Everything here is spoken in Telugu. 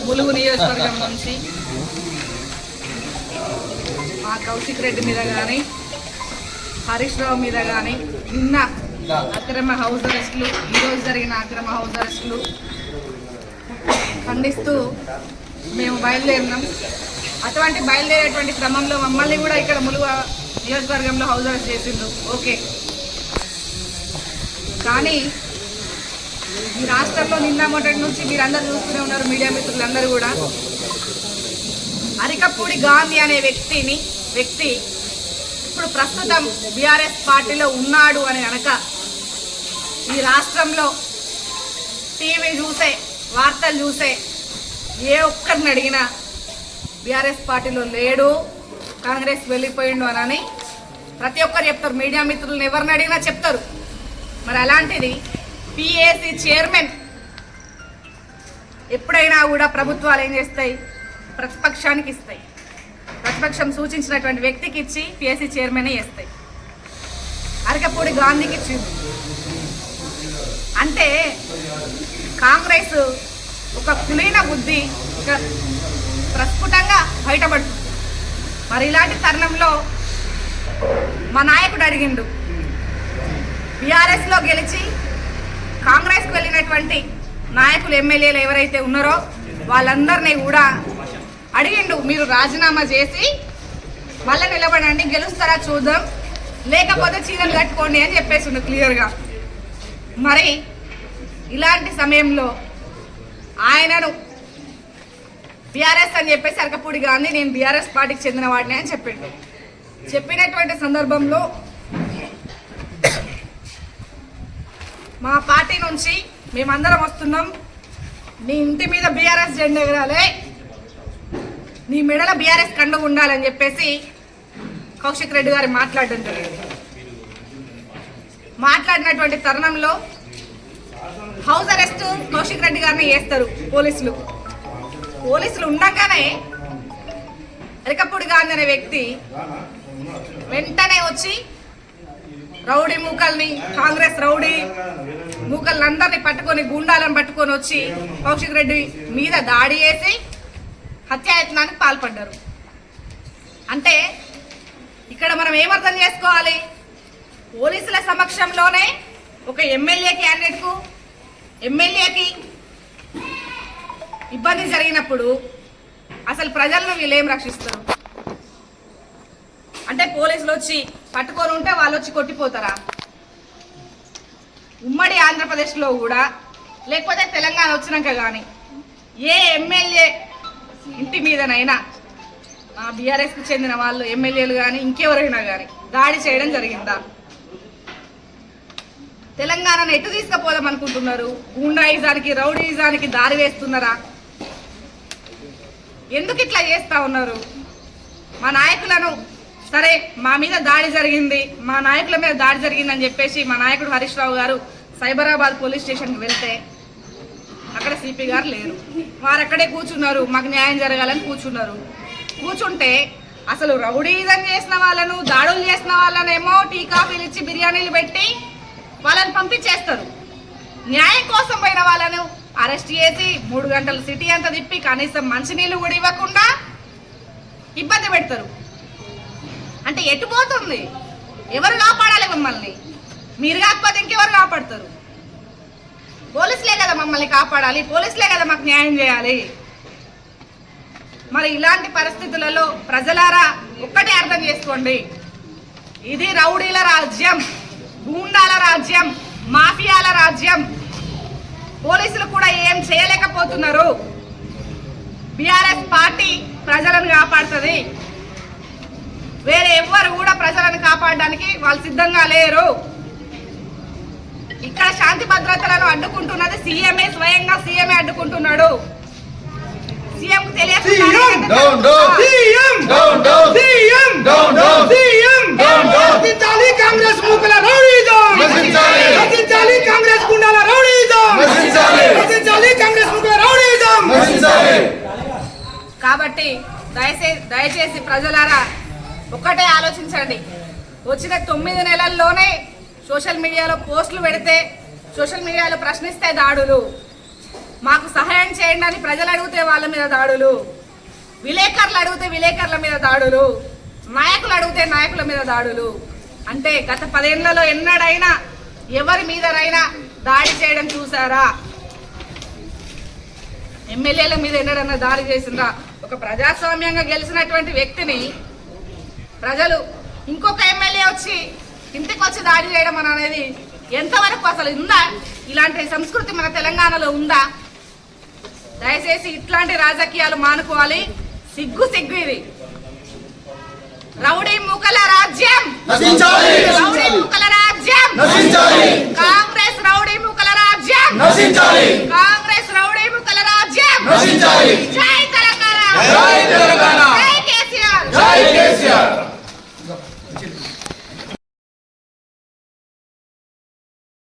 ములుగు నియోజకవర్గం నుంచి మా కౌశిక్ రెడ్డి మీద కానీ హరీష్ రావు మీద కానీ నిన్న అక్రమ హౌస్ అరెస్టులు, ఈరోజు జరిగిన అక్రమ హౌస్ అరెస్టులు ఖండిస్తూ మేము బయలుదేరినాం. అటువంటి బయలుదేరేటువంటి క్రమంలో మమ్మల్ని కూడా ఇక్కడ ములుగు నియోజకవర్గంలో హౌస్ అరెస్ట్ చేసిండ్రు. ఓకే, కానీ ఈ రాష్ట్రంలో నిన్న మొదటి నుంచి మీరందరూ చూస్తూనే ఉన్నారు, మీడియా మిత్రులందరూ కూడా. అరికపూడి గాంధీ అనే వ్యక్తి ఇప్పుడు ప్రస్తుతం బీఆర్ఎస్ పార్టీలో ఉన్నాడు అని కనుక ఈ రాష్ట్రంలో టీవీ చూసే, వార్తలు చూసే ఏ ఒక్కరిని అడిగినా బీఆర్ఎస్ పార్టీలో లేడు, కాంగ్రెస్ వెళ్ళిపోయిండు అని ప్రతి ఒక్కరు చెప్తారు. మీడియా మిత్రులను ఎవరిని అడిగినా చెప్తారు. మరి అలాంటిది పిఏసీ చైర్మన్ ఎప్పుడైనా కూడా ప్రభుత్వాలు ఏం చేస్తాయి? ప్రతిపక్షానికి ఇస్తాయి. ప్రతిపక్షం సూచించినటువంటి వ్యక్తికి ఇచ్చి పిఏసీ చైర్మన్ చేస్తాయి. అరికపూడి గాంధీకి ఇచ్చింది. అంటే కాంగ్రెస్ ఒక కులీన బుద్ధి ఇక ప్రస్ఫుటంగా బయటపడుతుంది. మరి ఇలాంటి తరుణంలో మా నాయకుడు అడిగిండు, బీఆర్ఎస్లో గెలిచి కాంగ్రెస్కి వెళ్ళినటువంటి నాయకులు, ఎమ్మెల్యేలు ఎవరైతే ఉన్నారో వాళ్ళందరినీ కూడా అడిగిండు, మీరు రాజీనామా చేసి మళ్ళీ నిలబడండి, గెలుస్తారా చూద్దాం, లేకపోతే చీరలు కట్టుకోండి అని చెప్పేసిండు క్లియర్గా. మరి ఇలాంటి సమయంలో ఆయనను బీఆర్ఎస్ అని చెప్పేసి అరికపూడి గాంధీ నేను బీఆర్ఎస్ పార్టీకి చెందిన వాడిని అని చెప్పిండు. చెప్పినటువంటి సందర్భంలో మా పార్టీ నుంచి మేమందరం వస్తున్నాం, నీ ఇంటి మీద బీఆర్ఎస్ జెండా ఎగరాలి, నీ మెడల బీఆర్ఎస్ కండుగ ఉండాలని చెప్పేసి కౌశిక్ రెడ్డి గారు మాట్లాడడం జరిగింది. మాట్లాడినటువంటి తరుణంలో హౌస్ అరెస్ట్ కౌశిక్ రెడ్డి గారిని చేస్తారు పోలీసులు ఉండగానే అరికపూడి గాంధీ అనే వ్యక్తి వెంటనే వచ్చి రౌడీ మూకల్ని, కాంగ్రెస్ రౌడీ మూకల్ని పట్టుకొని, గూండాలను పట్టుకొని వచ్చి కౌశిక్ రెడ్డి మీద దాడి చేసి హత్యాయత్నానికి పాల్పడ్డారు. అంటే ఇక్కడ మనం ఏమర్థం చేసుకోవాలి? పోలీసుల సమక్షంలోనే ఒక ఎమ్మెల్యేకి ఇబ్బంది జరిగినప్పుడు అసలు ప్రజలను వీళ్ళేం రక్షిస్తారు? అంటే పోలీసులు వచ్చి పట్టుకొని ఉంటే వాళ్ళు వచ్చి కొట్టిపోతారా? ఉమ్మడి ఆంధ్రప్రదేశ్లో కూడా, లేకపోతే తెలంగాణ వచ్చినాక కానీ ఏ ఎమ్మెల్యే ఇంటి మీదనైనా బీఆర్ఎస్కి చెందిన వాళ్ళు, ఎమ్మెల్యేలు కానీ ఇంకెవరైనా కానీ దాడి చేయడం జరిగిందా? తెలంగాణను ఎటు తీసుకుపోదాం అనుకుంటున్నారు? గూండాయిజానికి, రౌడీయిజానికి దారి వేస్తున్నారా? ఎందుకు ఇట్లా చేస్తా ఉన్నారు? మా నాయకులను, సరే మా మీద దాడి జరిగింది, మా నాయకుల మీద దాడి జరిగిందని చెప్పేసి మా నాయకుడు హరీష్ రావు గారు సైబరాబాద్ పోలీస్ స్టేషన్కి వెళ్తే అక్కడ సిపి గారు లేరు. వారు అక్కడే కూర్చున్నారు, మాకు న్యాయం జరగాలని కూర్చుంటే అసలు రౌడీజం చేసిన వాళ్ళను, దాడులు చేసిన వాళ్ళనేమో టీ కాఫీలు ఇచ్చి బిర్యానీలు పెట్టి వాళ్ళని పంపించేస్తారు. న్యాయం కోసం పోయిన వాళ్ళను అరెస్ట్ చేసి 3 గంటలు సిటీ అంతా తిప్పి కనీసం మంచినీళ్ళు కూడా ఇవ్వకుండా ఇబ్బంది పెడతారు. అంటే ఎటు పోతుంది? ఎవరు కాపాడాలి మమ్మల్ని? మీరు కాకపోతే ఇంకెవరు కాపాడతారు? పోలీసులే కదా మమ్మల్ని కాపాడాలి, పోలీసులే కదా మాకు న్యాయం చేయాలి. మరి ఇలాంటి పరిస్థితులలో ప్రజలారా ఒక్కటే అర్థం చేసుకోండి, ఇది రౌడీల రాజ్యం, గూండాల రాజ్యం, మాఫియాల రాజ్యం. పోలీసులు కూడా ఏం చేయలేకపోతున్నారు. బీఆర్ఎస్ పార్టీ ప్రజలను కాపాడుతుంది, వేరే ఎవ్వరు కూడా ప్రజలను కాపాడడానికి వాళ్ళు సిద్ధంగా లేరు. ఇక్కడ శాంతి భద్రతలను అడ్డుకుంటున్నది సీఎంఏ, స్వయంగా సీఎంఏ అడ్డుకుంటున్నాడు. సీఎం కాబట్టి దయచేసి ప్రజలారా ఒక్కటే ఆలోచించండి. వచ్చిన 9 నెలల్లోనే సోషల్ మీడియాలో పోస్టులు పెడితే, సోషల్ మీడియాలో ప్రశ్నిస్తే దాడులు, మాకు సహాయం చేయండి అని ప్రజలు అడిగితే వాళ్ళ మీద దాడులు, విలేకరులు అడిగితే విలేకరుల మీద దాడులు, నాయకులు అడిగితే నాయకుల మీద దాడులు. అంటే గత 10 ఏళ్లలో ఎన్నడైనా ఎవరి మీదనైనా దాడి చేయడం చూసారా? ఎమ్మెల్యేల మీద ఎన్నడన్నా దాడి చేసిందా? ఒక ప్రజాస్వామ్యంగా గెలిచినటువంటి వ్యక్తిని ప్రజలు ఇంకొక ఎమ్మెల్యే వచ్చి ఇంటికి వచ్చి దాడి చేయడం అనేది ఎంతవరకు అసలు ఉందా? ఇలాంటి సంస్కృతి మన తెలంగాణలో ఉందా? దయచేసి ఇట్లాంటి రాజకీయాలు మానుకోవాలి. సిగ్గు ఇది. రౌడీ మూకల రాజ్యం, రౌడీ మూకల రాజ్యం.